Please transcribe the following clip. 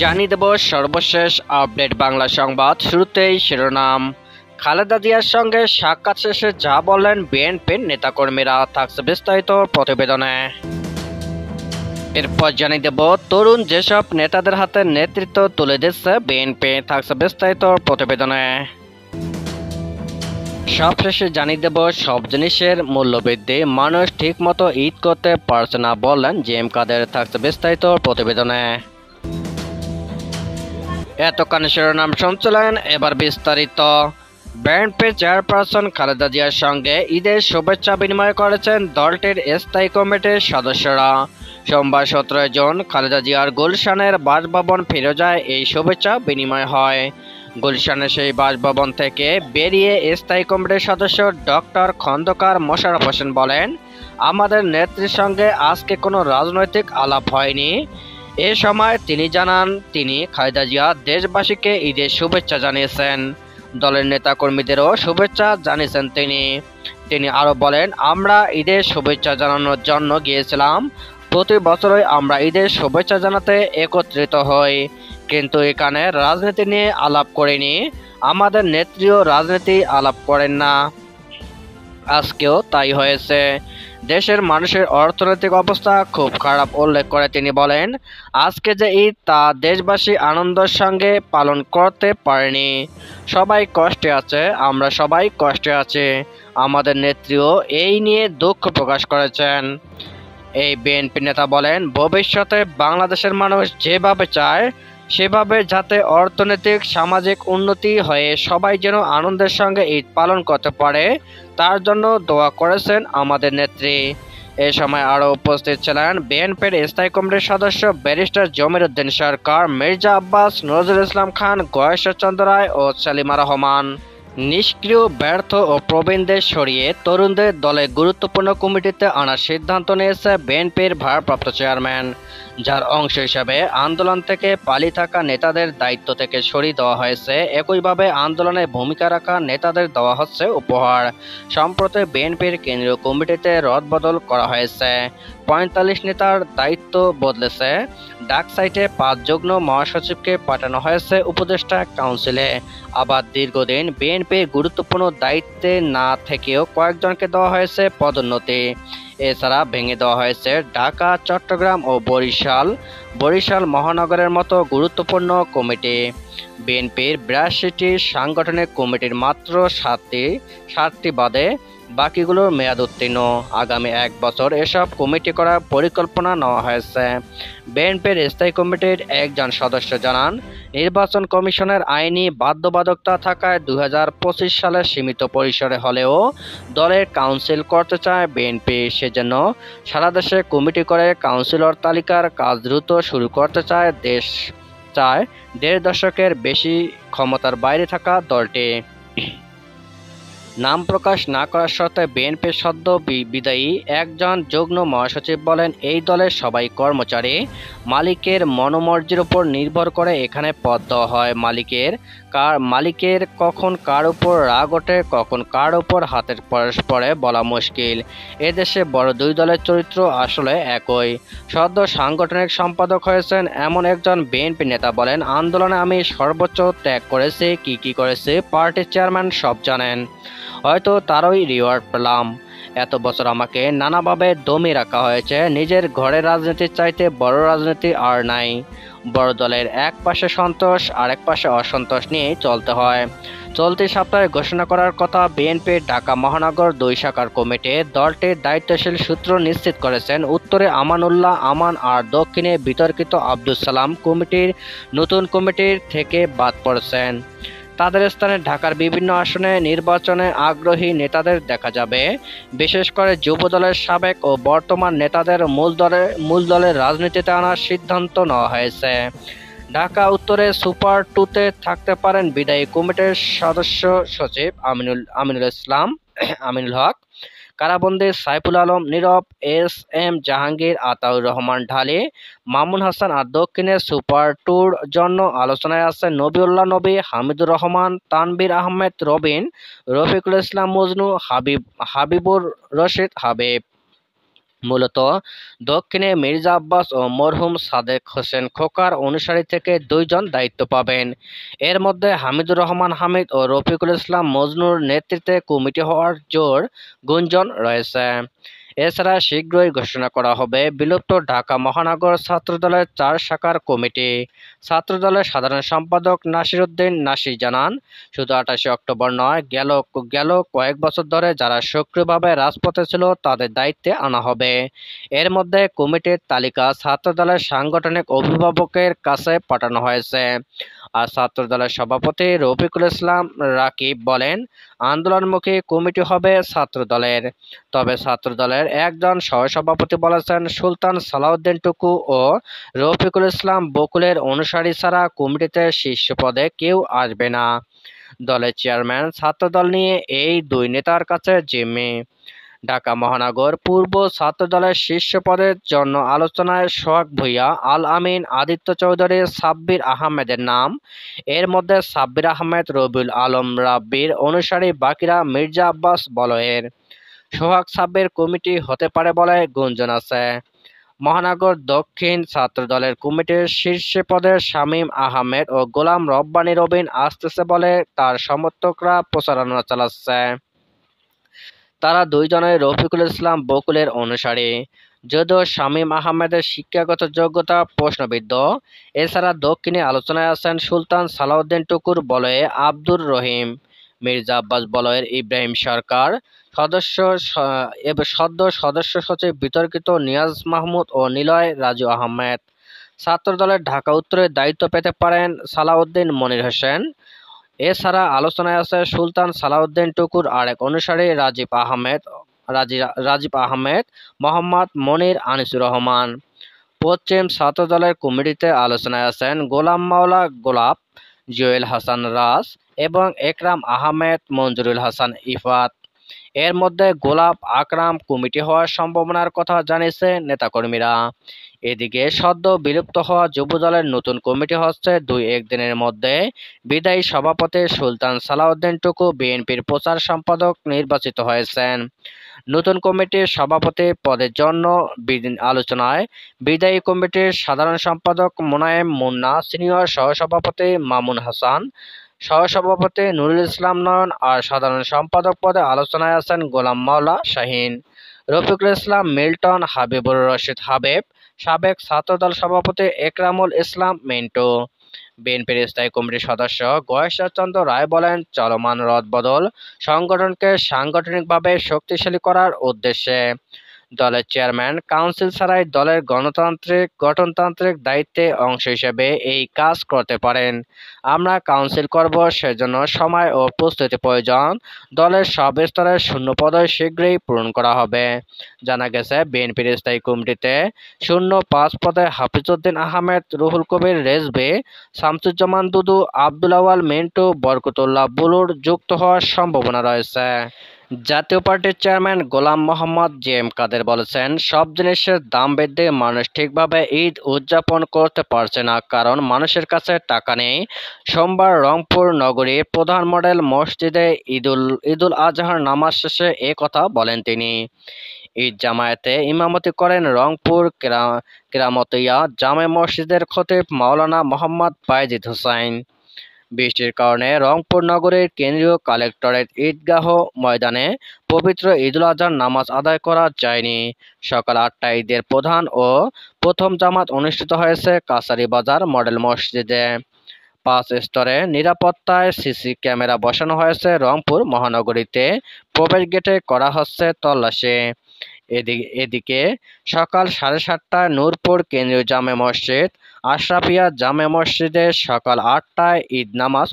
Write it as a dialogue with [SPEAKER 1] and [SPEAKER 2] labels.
[SPEAKER 1] জানিয়ে দেব সর্বশেষ আপডেট বাংলা সংবাদ। শুরুতেই শিরোনাম। খালেদা জিয়ার সঙ্গে সাক্ষাৎ শেষে যা বললেন বিএনপির নেতাকর্মীরা, থাকছে বিস্তারিত প্রতিবেদনে। এরপর জানিয়ে দেব তরুণ যেসব নেতাদের হাতে নেতৃত্ব তুলে দিচ্ছে বিএনপি, থাকছে বিস্তারিত প্রতিবেদনে। সবশেষে জানিয়ে দেব সব জিনিসের মূল্যবৃদ্ধি, মানুষ ঠিকমতো ঈদ করতে পারছে না বললেন জিএম কাদের, থাকছে বিস্তারিত প্রতিবেদনে। এতক্ষণ শিরোনাম শুনছিলেন, এবার বিস্তারিত। বিএনপির চেয়ারপারসন খালেদা জিয়ার সঙ্গে ঈদের শুভেচ্ছা বিনিময় করেছেন দলটির স্থায়ী কমিটির সদস্যরা। সোমবার 17 জুন খালেদা জিয়ার গুলশানের বাসভবন ফিরোজায় এই শুভেচ্ছা বিনিময় হয়। গুলশানের সেই বাসভবন থেকে বেরিয়ে স্থায়ী কমিটির সদস্য ডক্টর খন্দকার মোশাররফ হোসেন বলেন, আমাদের নেত্রীর সঙ্গে আজকে কোনো রাজনৈতিক আলাপ হয়নি। এ সময় তিনি জানান, তিনি খালেদা জিয়া দেশবাসীকে ঈদের শুভেচ্ছা জানিয়েছেন। দলের নেতাকর্মীদেরও শুভেচ্ছা জানিয়েছেন তিনি আরও বলেন, আমরা ঈদের শুভেচ্ছা জানানোর জন্য গিয়েছিলাম। প্রতি বছরই আমরা ঈদের শুভেচ্ছা জানাতে একত্রিত হই, কিন্তু এখানে রাজনীতি নিয়ে আলাপ করিনি। আমাদের নেত্রীও রাজনীতি আলাপ করেন না, আজকেও তাই হয়েছে। দেশের মানুষের অর্থনৈতিক অবস্থা খুব খারাপ উল্লেখ করে তিনি বলেন, আজকে যে ঈদ তা দেশবাসী আনন্দের সঙ্গে পালন করতে পারেনি। সবাই কষ্টে আছে, আমরা সবাই কষ্টে আছি। আমাদের নেত্রীও এই নিয়ে দুঃখ প্রকাশ করেছেন। এই বিএনপি নেতা বলেন, ভবিষ্যতে বাংলাদেশের মানুষ যেভাবে চায় সেভাবে যাতে অর্থনৈতিক সামাজিক উন্নতি হয়ে সবাই যেন আনন্দের সঙ্গে ঈদ পালন করতে পারে, তার জন্য দোয়া করেছেন আমাদের নেত্রী। এ সময় আরও উপস্থিত ছিলেন বিএনপির স্থায়ী কমিটির সদস্য ব্যারিস্টার জমির উদ্দিন সরকার, মির্জা আব্বাস, নজরুল ইসলাম খান, গয়েশ্বরচন্দ্র রায় ও সালিমা রহমান। নিষ্ক্রিয়, ব্যর্থ ও প্রবীণদের সরিয়ে তরুণদের দলে গুরুত্বপূর্ণ কমিটিতে আনার সিদ্ধান্ত নিয়েছে বিএনপির ভারপ্রাপ্ত চেয়ারম্যান, যার অংশ হিসেবে আন্দোলন থেকে পালিয়ে থাকা নেতাদের দায়িত্ব থেকে সরিয়ে দেওয়া হয়েছে। একইভাবে আন্দোলনে ভূমিকা রাখা নেতাদের দেওয়া হচ্ছে উপহার। সম্প্রতি বিএনপির কেন্দ্রীয় কমিটিতে রদবদল করা হয়েছে, ৪৫ নেতার দায়িত্ব বদলেছে। ডাকসাইটে ৫ যুগ্ম মহাসচিবকে পাঠানো হয়েছে উপদেষ্টা কাউন্সিলে। আবার দীর্ঘদিন বিএনপির গুরুত্বপূর্ণ দায়িত্বে না থেকেও কয়েকজনকে দেওয়া হয়েছে পদোন্নতি। এছাড়া ভেঙে দেওয়া হয়েছে ঢাকা, চট্টগ্রাম ও বরিশাল মহানগরের মতো গুরুত্বপূর্ণ কমিটি। বিএনপির ৮২টি সাংগঠনিক কমিটির মাত্র ৭টি বাদে বাকিগুলোর মেয়াদ উত্তীর্ণ। আগামী ১ বছর এসব কমিটি করার পরিকল্পনা নেওয়া হয়েছে। বিএনপির স্থায়ী কমিটির একজন সদস্য জানান, নির্বাচন কমিশনের আইনি বাধ্যবাধকতা থাকায় ২০২৫ সালে সীমিত পরিসরে হলেও দলের কাউন্সিল করতে চায় বিএনপি। সেজন্য সারা দেশে কমিটি করে কাউন্সিলর তালিকার কাজ দ্রুত শুরু করতে চায় ১.৫ দশকের বেশি ক্ষমতার বাইরে থাকা দলটি। নাম প্রকাশ না করার শর্তে বিএনপির সদ্য বিদায়ী একজন যুগ্ম মহাসচিব বলেন, এই দলের সবাই কর্মচারী। মালিকের মনোমর্জির উপর নির্ভর করে এখানে পদ দেওয়া হয়। মালিকের কখন কার উপর রাগ ওঠে, কখন কার উপর হাতের পরে বলা মুশকিল। এদেশে বড় দুই দলের চরিত্র আসলে একই। সদ্য সাংগঠনিক সম্পাদক হয়েছেন এমন একজন বিএনপি নেতা বলেন, আন্দোলনে আমি সর্বোচ্চ ত্যাগ করেছি। কি করেছি পার্টির চেয়ারম্যান সব জানেন। হয়তো তারই রিওয়ার্ড পেলাম। এত বছর আমাকে নানাভাবে দমিয়ে রাখা হয়েছে। নিজের ঘরের রাজনীতির চাইতে বড় রাজনীতি আর নাই। বড় দলের এক পাশে সন্তোষ, আরেক পাশে অসন্তোষ নিয়ে চলতে হয়। চলতি সপ্তাহে ঘোষণা করার কথা বিএনপির ঢাকা মহানগর ২ শাখার কমিটি। দলটির দায়িত্বশীল সূত্র নিশ্চিত করেছেন, উত্তরে আমানুল্লাহ আমান আর দক্ষিণে বিতর্কিত আব্দুস সালাম নতুন কমিটির থেকে বাদ পড়েছেন। তাদের স্থানে ঢাকার বিভিন্ন আসনে নির্বাচনে আগ্রহী নেতাদের দেখা যাবে। বিশেষ করে যুব দলের সাবেক ও বর্তমান নেতাদের মূল দলের রাজনীতিতে আনার সিদ্ধান্ত নেওয়া হয়েছে। ঢাকা উত্তরে সুপার 2-তে থাকতে পারেন বিদায়ী কমিটির সদস্য সচিব আমিনুল হক, কারাবন্দী সাইফুল আলম নীরব, এস এম জাহাঙ্গীর, আতাউর রহমান ঢালী, মামুন হাসান। আর দক্ষিণে সুপার 2-র জন্য আলোচনায় আছে নবিউল্লাহ নবী, হামিদুর রহমান, তানভীর আহমেদ রবিন, রফিকুল ইসলাম মজনু, হাবিবুর রশিদ হাবিব। মূলত দক্ষিণে মির্জা আব্বাস ও মরহুম সাদেক হোসেন খোকার অনুসারী থেকে 2 জন দায়িত্ব পাবেন। এর মধ্যে হামিদুর রহমান হামিদ ও রফিকুল ইসলাম মজনুর নেতৃত্বে কমিটি হওয়ার জোর গুঞ্জন রয়েছে। এছাড়া শীঘ্রই ঘোষণা করা হবে বিলুপ্ত ঢাকা মহানগর ছাত্রদলের 4 শাখার কমিটি। ছাত্রদলের সাধারণ সম্পাদক নাসির উদ্দিন নাসি জানান, শুধু 28 অক্টোবর নয়, গেল কয়েক বছর ধরে যারা সক্রিয়ভাবে রাজপথে ছিল তাদের দায়িত্বে আনা হবে। এর মধ্যে কমিটির তালিকা ছাত্রদলের সাংগঠনিক অভিভাবকের কাছে পাঠানো হয়েছে। আর ছাত্রদলের সভাপতি রফিকুল ইসলাম রাকিব বলেন, আন্দোলনমুখী কমিটি হবে ছাত্রদলের। তবে ছাত্রদলের একজন সহসভাপতি বলেছেন, সুলতান সালাউদ্দিন টুকু ও রফিকুল ইসলাম বকুলের অনুসারী ছাড়া কমিটিতে শীর্ষ পদে কেউ আসবে না। দলের চেয়ারম্যান ছাত্রদল নিয়ে এই 2 নেতার কাছে জিম্মি। ঢাকা মহানগর পূর্ব ছাত্রদলের শীর্ষ পদের জন্য আলোচনায় সোহাগ ভূঁইয়া, আল আমিন, আদিত্য চৌধুরী, সাব্বির আহমেদের নাম। এর মধ্যে সাব্বির আহমেদ রবিউল আলম রাব্বির অনুসারী, বাকিরা মির্জা আব্বাস বলয়ের। সোহাগ সাব্বির কমিটি হতে পারে বলে গুঞ্জন আছে। মহানগর দক্ষিণ ছাত্রদলের কমিটির শীর্ষ পদে শামীম আহমেদ ও গোলাম রব্বানী রবিন আসতেছে বলে তার সমর্থকরা প্রচারণা চালাচ্ছে। তারা 2 জনই রফিকুল ইসলাম বকুলের অনুসারী। যদিও শামীম আহমেদের শিক্ষাগত যোগ্যতা প্রশ্নবিদ্ধ। এছাড়া দক্ষিণে আলোচনায় আছেন সুলতান সালাউদ্দিন টুকুর বলয়ে আব্দুর রহিম, মির্জা আব্বাস বলয়ের ইব্রাহিম সরকার, সদ্য সদস্য সচিব বিতর্কিত নিয়াজ মাহমুদ ও নিলয় রাজু আহমেদ। ছাত্রদলের ঢাকা উত্তরের দায়িত্ব পেতে পারেন সালাউদ্দিন মনির হোসেন। এছাড়া আলোচনায় আছে সুলতান সালাউদ্দিন টুকুর আরেক অনুসারী রাজীব আহমেদ, মোহাম্মদ মনির, আনিসুর রহমান। পশ্চিম ছাত্রদলের কমিটিতে আলোচনায় আছেন গোলাম মাওলা গোলাপ, জুয়েল হাসান রাজ এবং একরাম আহমেদ, মঞ্জুরুল হাসান ইফাত। এর মধ্যে গোলাপ আকরাম কমিটি হওয়ার সম্ভাবনার কথা জানিয়েছে নেতাকর্মীরা। এদিকে সদ্য বিলুপ্ত হওয়া যুবদলের নতুন কমিটি হচ্ছে 2-1 দিনের মধ্যে। বিদায়ী সভাপতি সুলতান সালাউদ্দিন টুকু বিএনপির প্রচার সম্পাদক নির্বাচিত হয়েছেন। নতুন কমিটির সভাপতি পদের জন্য আলোচনায় বিদায়ী কমিটির সাধারণ সম্পাদক মোনায়েম মুন্না, সিনিয়র সহসভাপতি মামুন হাসান, সহসভাপতি নুরুল ইসলাম নয়ন আর সাধারণ সম্পাদক পদে আলোচনায় আছেন গোলাম মাওলা শাহীন, রফিকুল ইসলাম মিল্টন, হাবিবুর রশিদ হাবিব, সাবেক ছাত্রদল সভাপতি একরামুল ইসলাম মিন্টু। বিএনপির স্থায়ী কমিটির সদস্য গয়েশ্বর চন্দ্র রায় বলেন, চলমান রদবদল সংগঠনকে সাংগঠনিকভাবে শক্তিশালী করার উদ্দেশ্যে। দলের চেয়ারম্যান কাউন্সিল ছাড়াই দলের গঠনতান্ত্রিক দায়িত্বে অংশ হিসেবে এই কাজ করতে পারেন। আমরা কাউন্সিল করব, সেজন্য সময় ও প্রস্তুতি প্রয়োজন। দলের সব স্তরের শূন্য পদ শীঘ্রই পূরণ করা হবে। জানা গেছে, বিএনপির স্থায়ী কমিটিতে 05 পদে হাফিজউদ্দিন আহমেদ, রুহুল কবির রেজভী, শামসুজ্জামান দুদু, আব্দুল আওয়াল মিন্টু, বরকতুল্লাহ বুলুর যুক্ত হওয়ার সম্ভাবনা রয়েছে। জাতীয় পার্টির চেয়ারম্যান গোলাম মোহাম্মদ জে.এম. কাদের বলেছেন, সব জিনিসের দাম বৃদ্ধি, মানুষ ঠিকভাবে ঈদ উদযাপন করতে পারছে না, কারণ মানুষের কাছে টাকা নেই। সোমবার রংপুর নগরীর প্রধান মডেল মসজিদে ঈদুল আজহার নামাজ শেষে এ কথা বলেন তিনি। ঈদ জামায়াতে ইমামতি করেন রংপুর কেরামতিয়া জামে মসজিদের খতিব মাওলানা মোহাম্মদ বায়েজিদ হোসাইন। বৃষ্টির কারণে রংপুর নগরীর কেন্দ্রীয় কালেক্টরেট ঈদগাহ ময়দানে পবিত্র ঈদুল আজহার নামাজ আদায় করা যায়নি। সকাল 8টায় ঈদের প্রধান ও প্রথম জামাত অনুষ্ঠিত হয়েছে কাছারি বাজার মডেল মসজিদে। 5 স্তরে নিরাপত্তায় সিসি ক্যামেরা বসানো হয়েছে। রংপুর মহানগরীতে প্রবেশ গেটে করা হচ্ছে তল্লাশি। এদিকে সকাল 7:30টায় নূরপুর কেন্দ্রীয় জামে মসজিদ, আশরাফিয়া জামে মসজিদে সকাল 8টায় ঈদ নামাজ